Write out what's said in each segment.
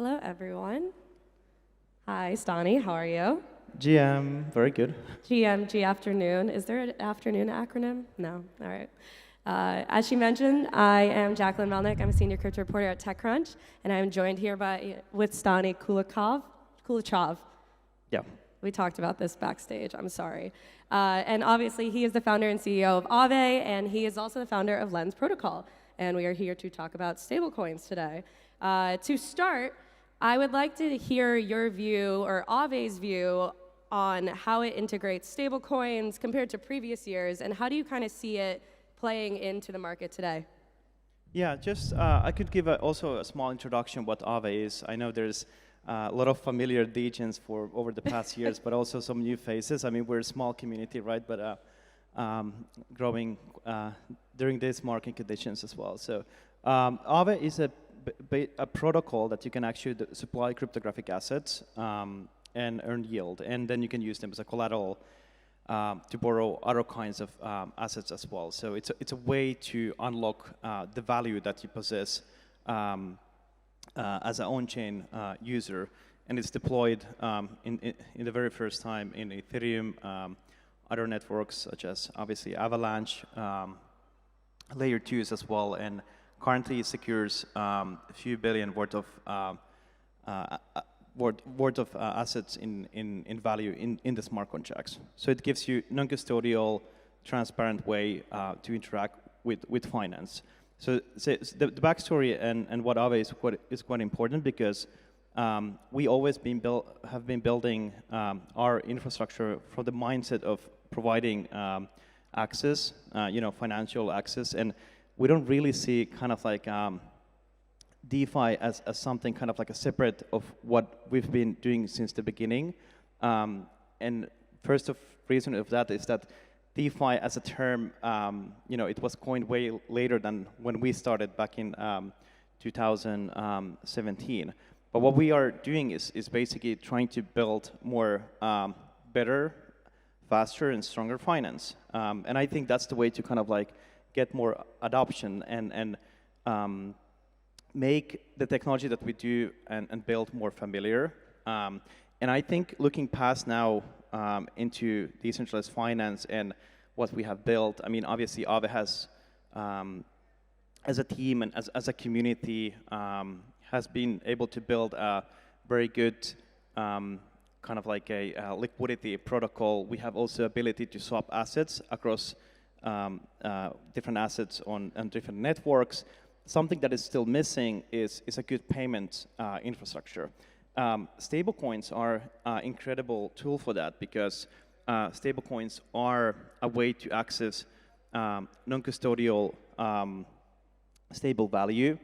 Hello, everyone. Hi, Stani. How are you? GM, very good. GMG afternoon. Is there an afternoon acronym? No. All right. As she mentioned, I am Jacquelyn Melinek. I'm a senior crypto reporter at TechCrunch, and I'm joined here with Stani Kulechov. Yeah. We talked about this backstage. I'm sorry. And obviously, he is the founder and CEO of Aave, and he is also the founder of Lens Protocol. And we are here to talk about stablecoins today. To start, I would like to hear your view, or Aave's view, on how it integrates stablecoins compared to previous years, and how do you kind of see it playing into the market today? Yeah, just I could give also a small introduction what Aave is. I know there's a lot of familiar degents for over the past years, but also some new faces. I mean, we're a small community, right? But growing during these market conditions as well. So Aave is a protocol that you can actually supply cryptographic assets and earn yield, and then you can use them as a collateral to borrow other kinds of assets as well. So it's a way to unlock the value that you possess as an on-chain user, and it's deployed in the very first time in Ethereum, other networks such as obviously Avalanche, layer 2s as well, and currently it secures a few billion worth of assets in value in the smart contracts. So it gives you non-custodial, transparent way to interact with finance. So the backstory and what Aave is quite important because we always have been building our infrastructure from the mindset of providing access, financial access, and we don't really see kind of like DeFi as something kind of like a separate of what we've been doing since the beginning. And first reason of that is that DeFi as a term, it was coined way later than when we started back in 2017. But what we are doing is basically trying to build more better, faster, and stronger finance. And I think that's the way to kind of like get more adoption and make the technology that we do and build more familiar. And I think looking past now into decentralized finance and what we have built, I mean, obviously Aave has, as a team and as a community, has been able to build a very good kind of like a liquidity protocol. We have also ability to swap assets across different assets on different networks. Something that is still missing is a good payment infrastructure. Stablecoins are an incredible tool for that because stablecoins are a way to access non-custodial stable value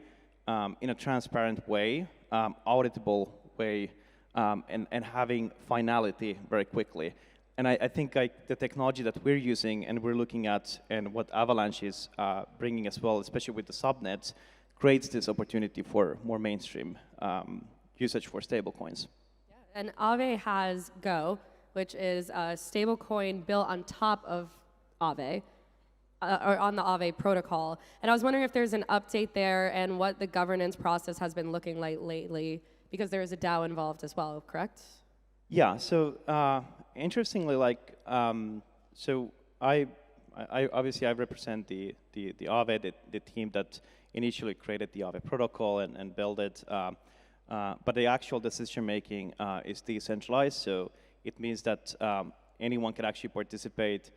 in a transparent way, auditable way, and having finality very quickly. And I think the technology that we're using and we're looking at and what Avalanche is bringing as well, especially with the subnets, creates this opportunity for more mainstream usage for stablecoins. Yeah. And Aave has Go, which is a stablecoin built on top of Aave, or on the Aave protocol. And I was wondering if there's an update there and what the governance process has been looking like lately, because there is a DAO involved as well, correct? Yeah, so interestingly, so I obviously I represent the Aave, the team that initially created the Aave protocol and built it, but the actual decision making is decentralized. So it means that anyone can actually participate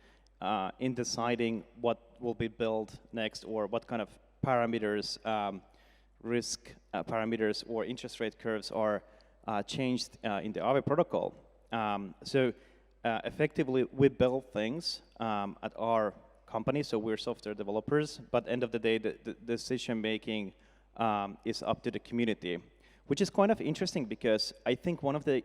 in deciding what will be built next or what kind of parameters, risk parameters or interest rate curves are changed in the Aave protocol. So effectively, we build things at our company, so we're software developers, but end of the day, the decision-making is up to the community, which is kind of interesting because I think one of the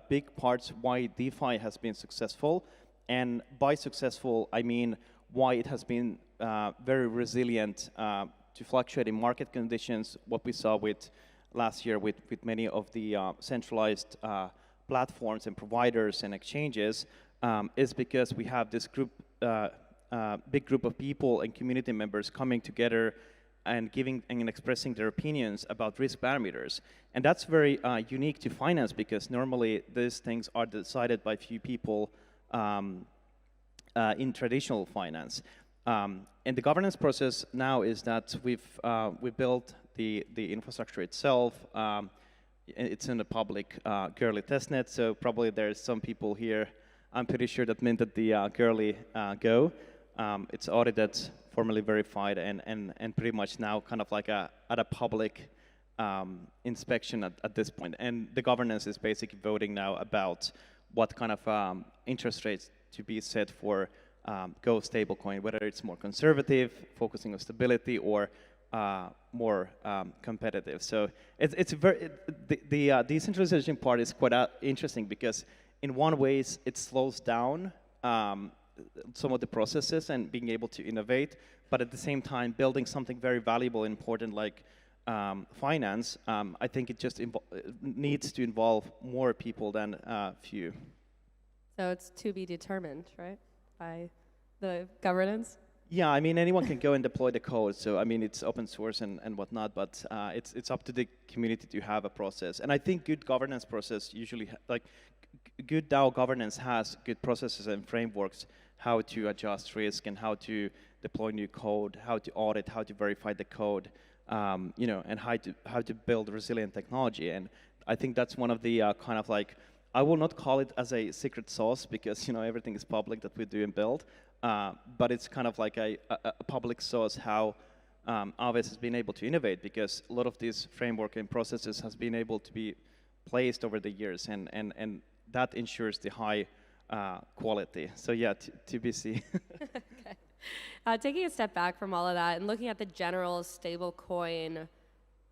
big parts why DeFi has been successful, and by successful, I mean why it has been very resilient to fluctuating market conditions, what we saw with last year with many of the centralized platforms and providers and exchanges, is because we have this group, big group of people and community members coming together and giving and expressing their opinions about risk parameters. And that's very unique to finance, because normally these things are decided by few people in traditional finance. And the governance process now is that we've built the infrastructure itself. It's in a public Girly testnet, so probably there's some people here, I'm pretty sure, that minted the Girly Go. It's audited, formally verified, and pretty much now kind of like at a public inspection at this point. And the governance is basically voting now about what kind of interest rates to be set for Go stablecoin, whether it's more conservative, focusing on stability, or more competitive. So it's very, the decentralization part is quite interesting, because in one ways it slows down some of the processes and being able to innovate, but at the same time building something very valuable and important like finance. I think it just needs to involve more people than few. So it's to be determined, right, by the governance? Yeah, I mean, anyone can go and deploy the code. So, I mean, it's open source and whatnot, but it's up to the community to have a process. And I think good governance process usually, good DAO governance has good processes and frameworks, how to adjust risk and how to deploy new code, how to audit, how to verify the code, you know, and how to build resilient technology. And I think that's one of the kind of like, I will not call it as a secret sauce, because, you know, everything is public that we do and build. But it's kind of like a public source how Aave has been able to innovate, because a lot of these framework and processes has been able to be placed over the years, and that ensures the high quality. So yeah, TBC. Okay. Taking a step back from all of that and looking at the general stablecoin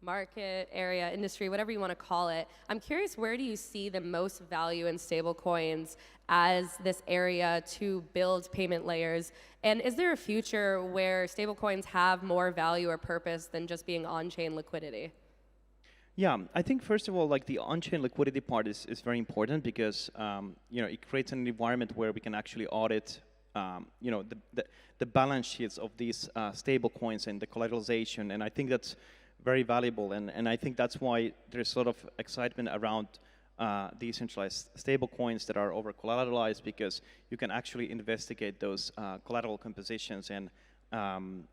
market, area, industry, whatever you want to call it, I'm curious, where do you see the most value in stablecoins as this area to build payment layers? And is there a future where stablecoins have more value or purpose than just being on-chain liquidity? Yeah, I think first of all, like the on-chain liquidity part is very important, because you know, it creates an environment where we can actually audit you know, the balance sheets of these stablecoins and the collateralization, and I think that's very valuable, and I think that's why there's sort of excitement around decentralized stablecoins that are over collateralized, because you can actually investigate those collateral compositions and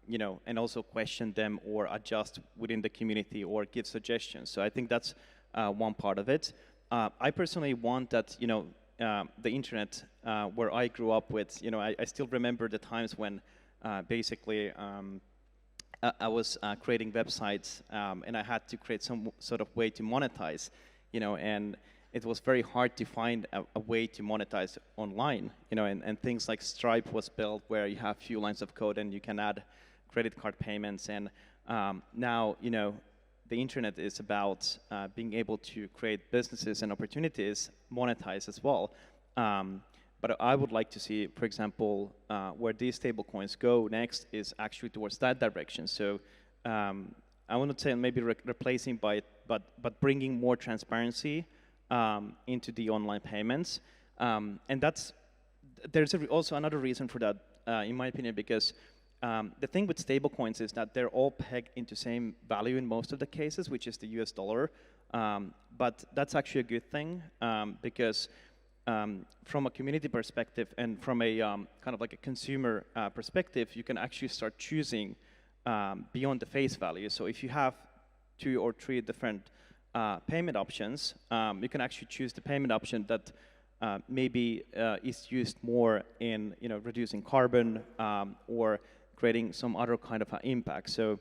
you know, and also question them or adjust within the community or give suggestions. So I think that's one part of it. I personally want that, you know, the internet where I grew up with, you know, I still remember the times when basically I was creating websites and I had to create some sort of way to monetize, you know, and it was very hard to find a way to monetize online, you know, and things like Stripe was built where you have few lines of code and you can add credit card payments, and now, you know, the internet is about being able to create businesses and opportunities, monetize as well. But I would like to see, for example, where these stablecoins go next is actually towards that direction. So I want to say maybe replacing but bringing more transparency into the online payments. And there's also another reason for that, in my opinion, because the thing with stablecoins is that they're all pegged into same value in most of the cases, which is the US dollar. But that's actually a good thing, because from a community perspective and from a kind of like a consumer perspective, you can actually start choosing beyond the face value. So if you have 2 or 3 different payment options, you can actually choose the payment option that maybe is used more in, you know, reducing carbon or creating some other kind of impact. So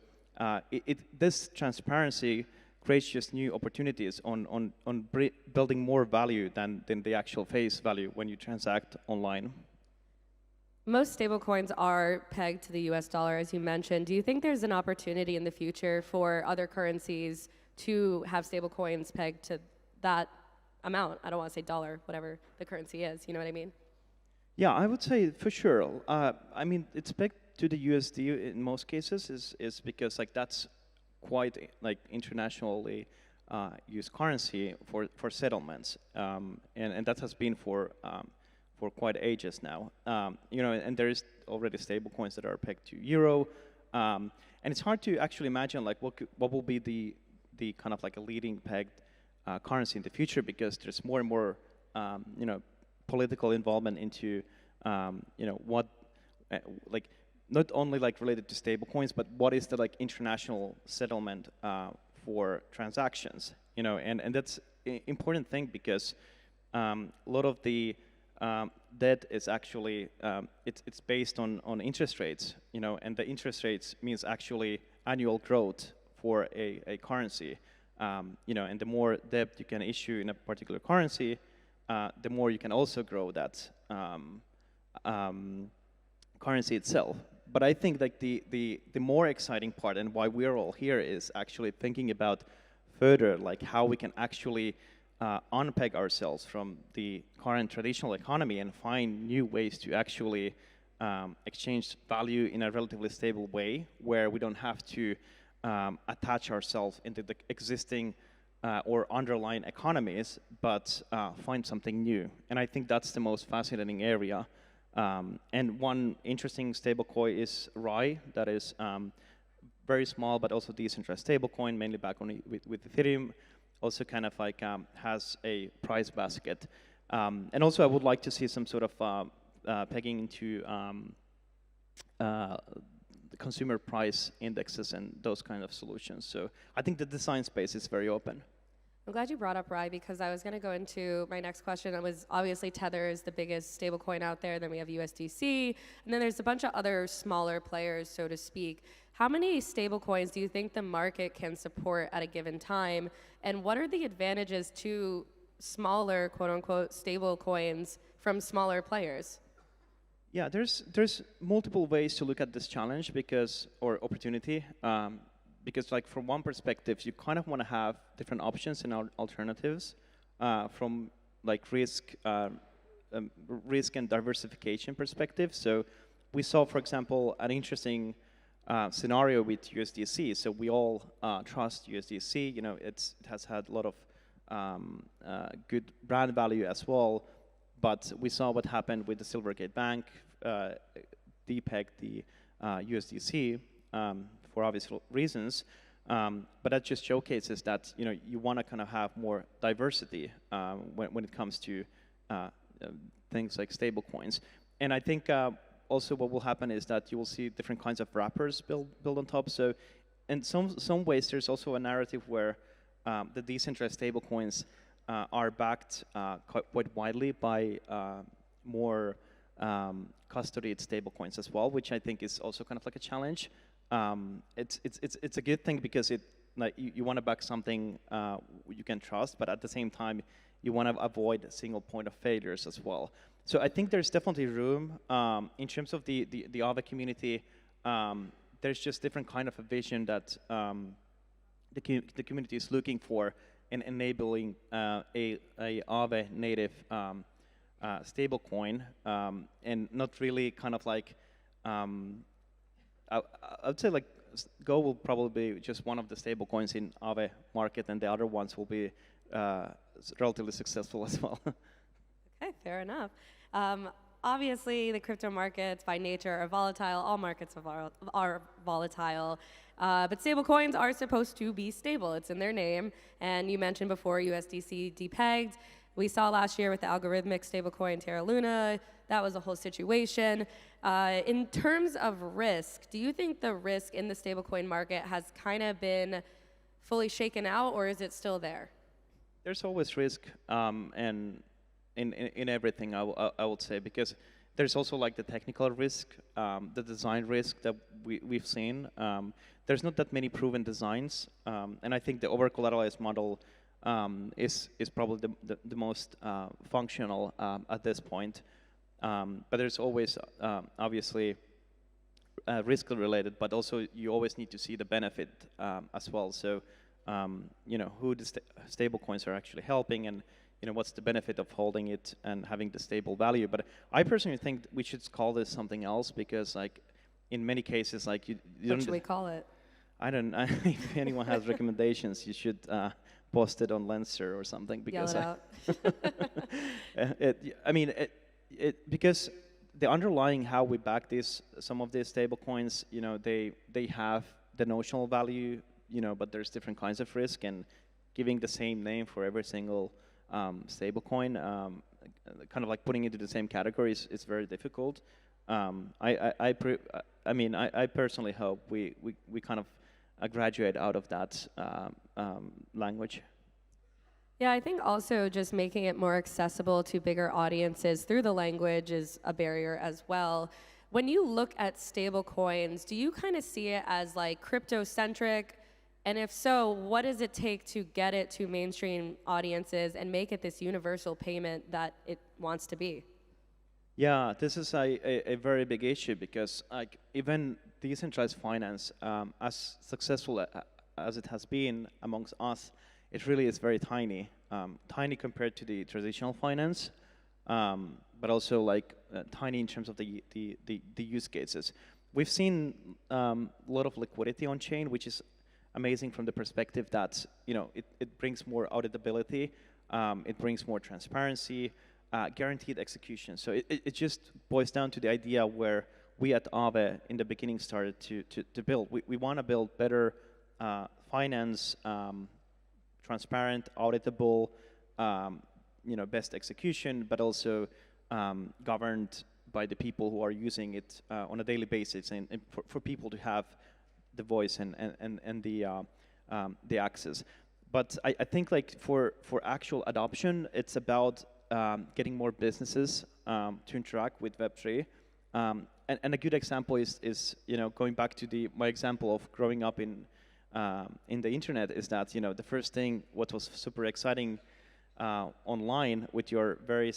this transparency creates just new opportunities on building more value than the actual face value when you transact online. Most stablecoins are pegged to the US dollar, as you mentioned. Do you think there's an opportunity in the future for other currencies to have stablecoins pegged to that amount? I don't want to say dollar, whatever the currency is, you know what I mean? Yeah, I would say for sure. I mean, it's pegged to the USD in most cases is because like that's quite like internationally used currency for settlements, and that has been for quite ages now. You know, and there is already stable coins that are pegged to euro, And it's hard to actually imagine like what will be the kind of like a leading pegged currency in the future, because there's more and more political involvement into what like not only like related to stablecoins, but what is the like international settlement for transactions, and that's an important thing, because a lot of the debt is actually it's based on interest rates, and the interest rates means actually annual growth for a currency, and the more debt you can issue in a particular currency, the more you can also grow that currency itself. But I think like the more exciting part, and why we're all here, is actually thinking about further like how we can actually unpeg ourselves from the current traditional economy and find new ways to actually exchange value in a relatively stable way, where we don't have to attach ourselves into the existing or underlying economies, but find something new. And I think that's the most fascinating area. And one interesting stablecoin is Rye, that is very small but also decentralized stablecoin, mainly backed on with Ethereum. Also kind of like has a price basket. And also I would like to see some sort of pegging into the consumer price indexes and those kind of solutions. So I think the design space is very open. I'm glad you brought up Rye, because I was going to go into my next question. It was obviously Tether is the biggest stablecoin out there. Then we have USDC, and then there's a bunch of other smaller players, so to speak. How many stablecoins do you think the market can support at a given time? And what are the advantages to smaller, quote unquote, stablecoins from smaller players? Yeah, there's multiple ways to look at this challenge, or opportunity. Because like from one perspective, you kind of want to have different options and alternatives from like risk and diversification perspective. So we saw, for example, an interesting scenario with USDC. So we all trust USDC. It has had a lot of good brand value as well. But we saw what happened with the Silvergate Bank, depegged the USDC. For obvious reasons, but that just showcases that you want to kind of have more diversity when it comes to things like stablecoins. And I think also what will happen is that you will see different kinds of wrappers build on top. So in some ways, there's also a narrative where the decentralized stablecoins are backed quite widely by more custodied stablecoins as well, which I think is also kind of like a challenge. It's a good thing, because you want to back something you can trust, but at the same time you want to avoid a single point of failures as well. So I think there's definitely room in terms of the Aave community. There's just different kind of a vision that the community is looking for in enabling a Aave native stablecoin, and not really kind of like. I'd say like Go will probably be just one of the stable coins in Aave market, and the other ones will be relatively successful as well. Okay, fair enough. Obviously, the crypto markets by nature are volatile. All markets are volatile. But stable coins are supposed to be stable. It's in their name. And you mentioned before USDC depegged. We saw last year with the algorithmic stablecoin Terra Luna, that was a whole situation. In terms of risk, do you think the risk in the stablecoin market has kind of been fully shaken out, or is it still there? There's always risk, and in everything, I would say, because there's also like the technical risk, the design risk that we've seen. There's not that many proven designs, and I think the over-collateralized model is probably the most functional at this point. But there's always obviously risk related, but also you always need to see the benefit as well. So who the stable coins are actually helping, and what's the benefit of holding it and having the stable value. But I personally think we should call this something else, because like in many cases, like you don't. What should we call it? I don't. If anyone has recommendations, you should post it on Lenser or something, because yell it out. because the underlying how we back some of these stable coins, they have the notional value, but there's different kinds of risk, and giving the same name for every single stable coin, kind of like putting it into the same categories is very difficult. I personally hope we kind of graduate out of that language. Yeah, I think also just making it more accessible to bigger audiences through the language is a barrier as well. When you look at stablecoins, do you kind of see it as like crypto-centric? And if so, what does it take to get it to mainstream audiences and make it this universal payment that it wants to be? Yeah, this is a very big issue because like even decentralized finance, as successful as it has been amongst us, it really is very tiny, tiny compared to the traditional finance, but also like tiny in terms of the use cases. We've seen a lot of liquidity on chain, which is amazing from the perspective that it brings more auditability, it brings more transparency, guaranteed execution. So it just boils down to the idea where we at Aave in the beginning started to build. We want to build better finance. Transparent, auditable, best execution, but also governed by the people who are using it on a daily basis, and for people to have the voice and the access. But I think like for actual adoption, it's about getting more businesses to interact with Web3. And a good example is going back to my example of growing up in the internet, is that the first thing what was super exciting online with your very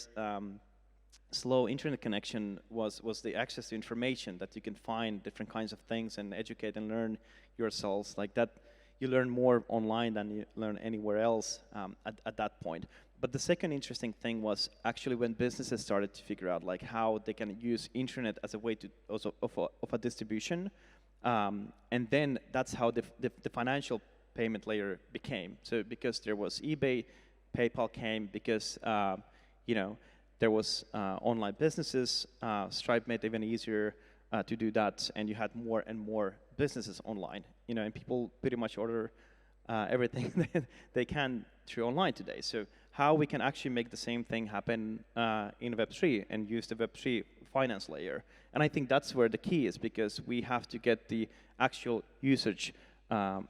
slow internet connection was the access to information, that you can find different kinds of things and educate and learn yourselves like that. You learn more online than you learn anywhere else at that point. But the second interesting thing was actually when businesses started to figure out like how they can use internet as a way to also of a distribution. And then that's how the financial payment layer became. So because there was eBay, PayPal came, because there was online businesses, Stripe made it even easier to do that, and you had more and more businesses online. And people pretty much order everything that they can through online today. So how we can actually make the same thing happen in Web3 and use the Web3 finance layer. And I think that's where the key is, because we have to get the actual usage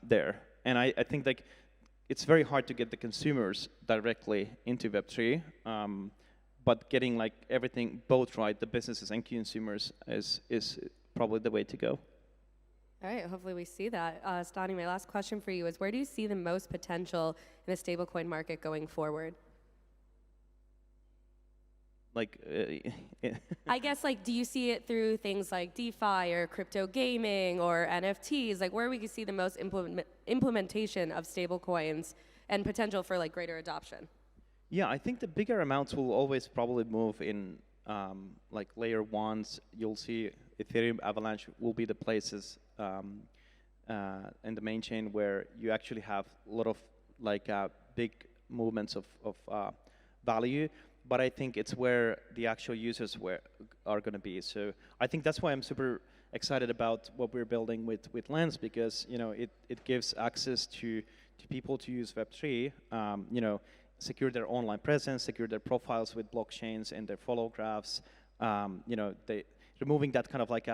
there. And I think like it's very hard to get the consumers directly into Web3, but getting like everything both right, the businesses and consumers, is probably the way to go. All right, hopefully we see that. Stani, my last question for you is, where do you see the most potential in the stablecoin market going forward? Like, I guess, like, do you see it through things like DeFi or crypto gaming or NFTs? Like, where we can see the most implementation of stablecoins and potential for like greater adoption? Yeah, I think the bigger amounts will always probably move in like layer ones. You'll see Ethereum, Avalanche will be the places in the main chain where you actually have a lot of like big movements of value. But I think it's where the actual users are going to be. So I think that's why I'm super excited about what we're building with Lens, because it gives access to people to use Web3, secure their online presence, secure their profiles with blockchains and their follow graphs. They removing that kind of like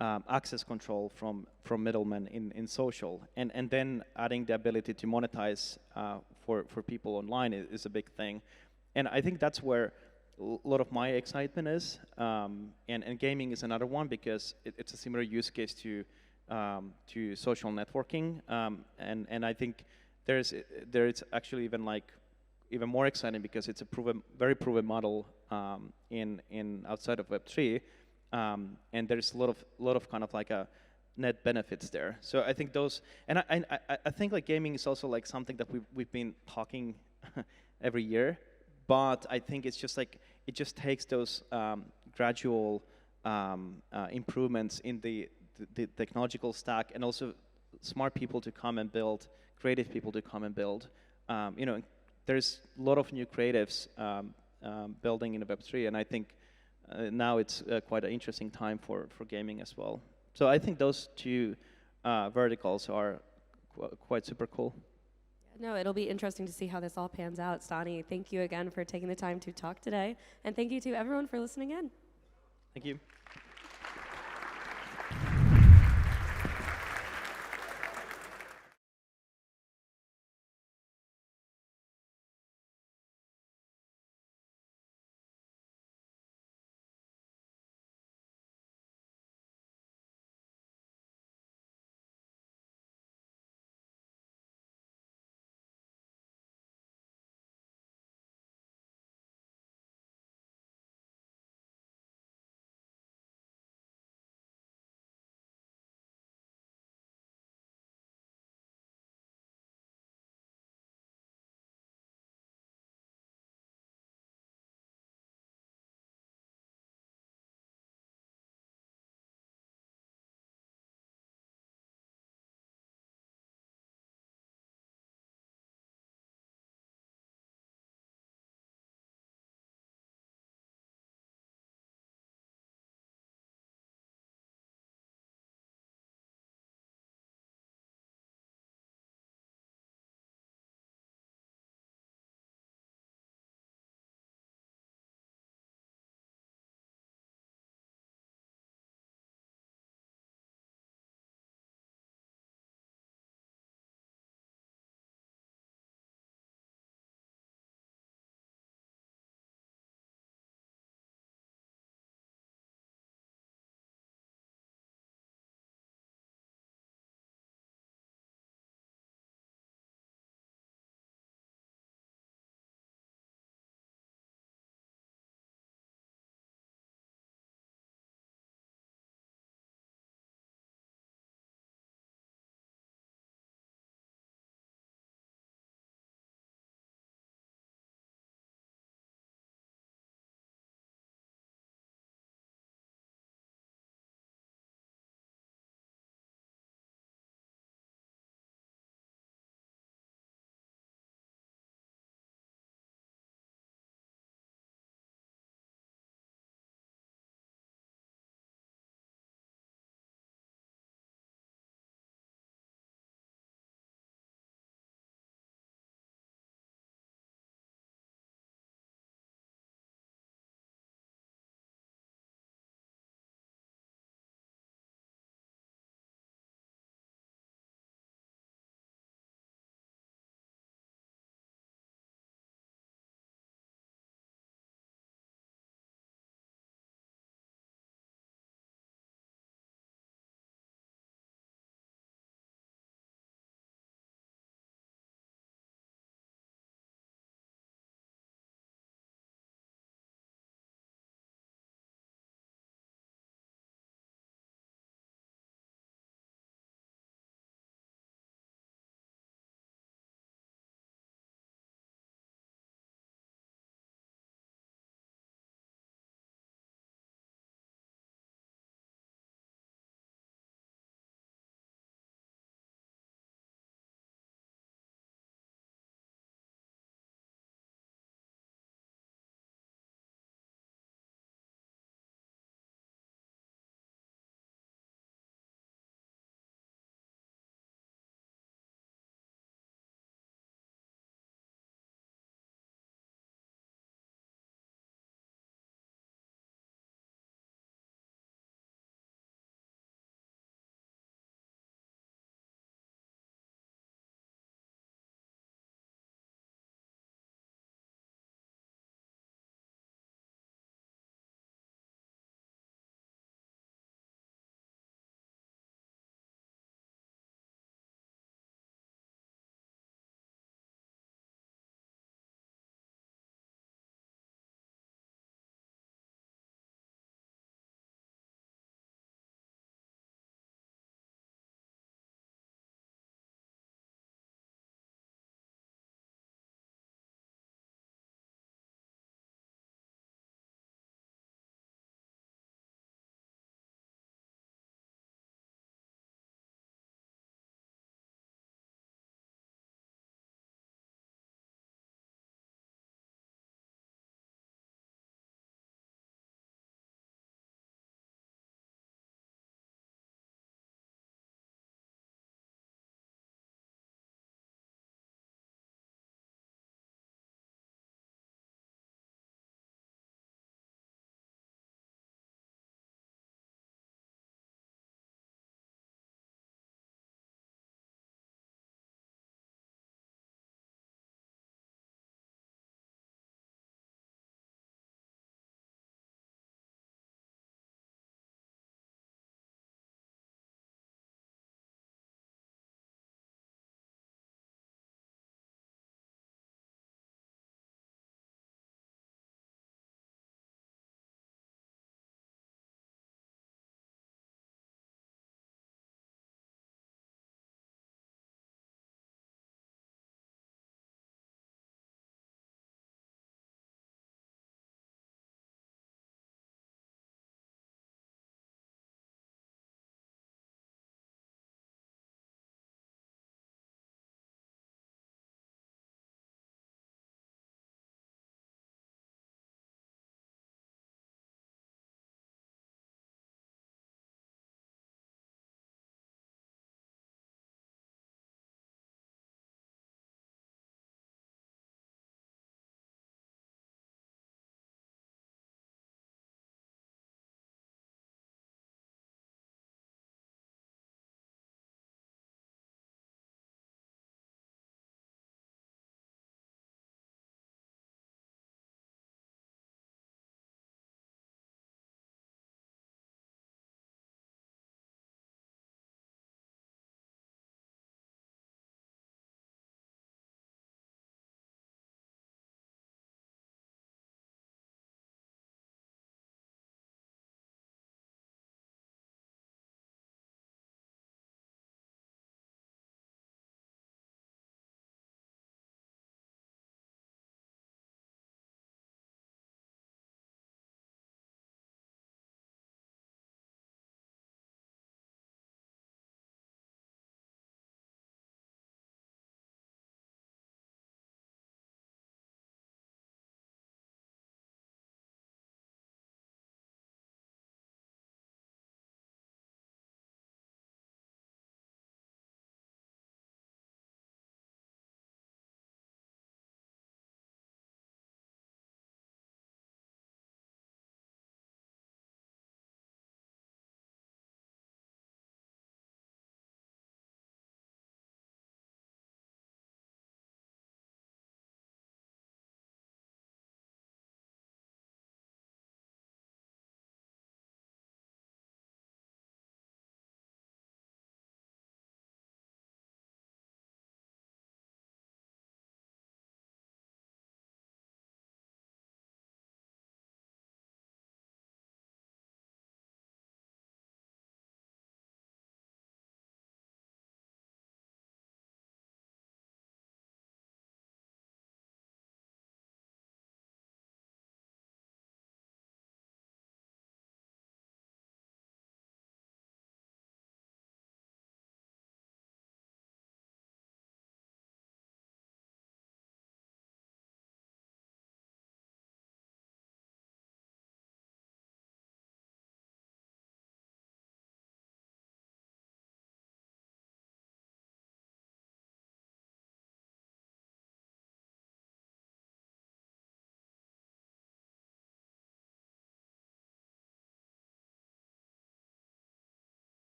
access control from middlemen in social, and then adding the ability to monetize for people online is a big thing. And I think that's where a lot of my excitement is, and gaming is another one, because it's a similar use case to social networking, and I think there's actually even more exciting, because it's a very proven model in outside of Web3, and there's a lot of kind of like a net benefits there. So I think those, and I think like gaming is also like something that we've been talking every year. But I think it's just like, it just takes those gradual improvements in the technological stack, and also smart people to come and build, creative people to come and build. There's a lot of new creatives building in Web3, and I think now it's quite an interesting time for gaming as well. So I think those two verticals are quite super cool. No, it'll be interesting to see how this all pans out. Stani, thank you again for taking the time to talk today. And thank you to everyone for listening in. Thank you.